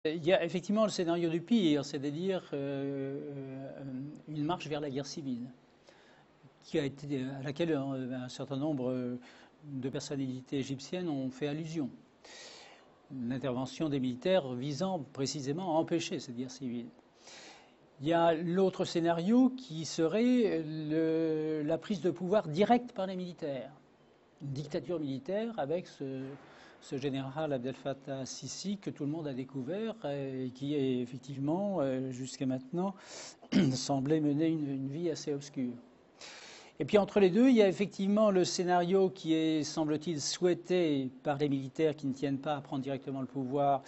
Il y a effectivement le scénario du pire, c'est-à-dire une marche vers la guerre civile, à laquelle un certain nombre de personnalités égyptiennes ont fait allusion. L'intervention des militaires visant précisément à empêcher cette guerre civile. Il y a l'autre scénario qui serait la prise de pouvoir directe par les militaires. Une dictature militaire avec ce général Abdel Fattah Sisi que tout le monde a découvert et qui est effectivement, jusqu'à maintenant, semblait mener une vie assez obscure. Et puis entre les deux, il y a effectivement le scénario qui est, semble-t-il, souhaité par les militaires qui ne tiennent pas à prendre directement le pouvoir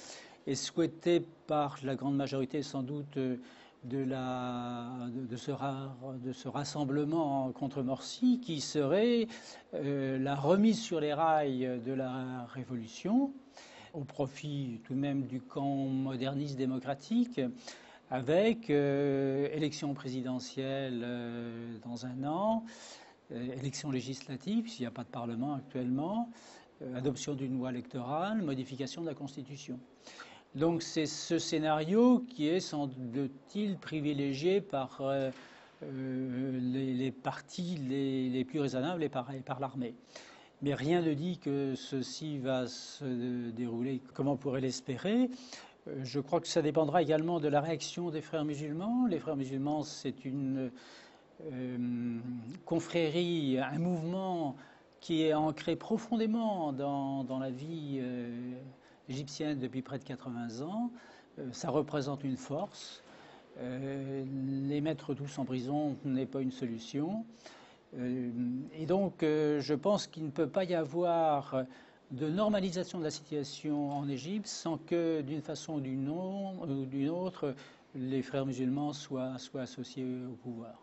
et souhaité par la grande majorité sans doute de ce rassemblement contre Morsi, qui serait la remise sur les rails de la révolution, au profit tout de même du camp moderniste démocratique, avec élection présidentielle dans un an, élection législative, s'il n'y a pas de Parlement actuellement, adoption d'une loi électorale, modification de la Constitution. Donc c'est ce scénario qui est, semble-t-il, privilégié par les partis les plus raisonnables et par l'armée. Mais rien ne dit que ceci va se dérouler comme on pourrait l'espérer. Je crois que ça dépendra également de la réaction des frères musulmans. Les frères musulmans, c'est une confrérie, un mouvement qui est ancré profondément dans la vie égyptienne depuis près de 80 ans. Ça représente une force. Les mettre tous en prison n'est pas une solution. Et donc, je pense qu'il ne peut pas y avoir de normalisation de la situation en Égypte sans que, d'une façon ou d'une autre, les frères musulmans soient associés au pouvoir.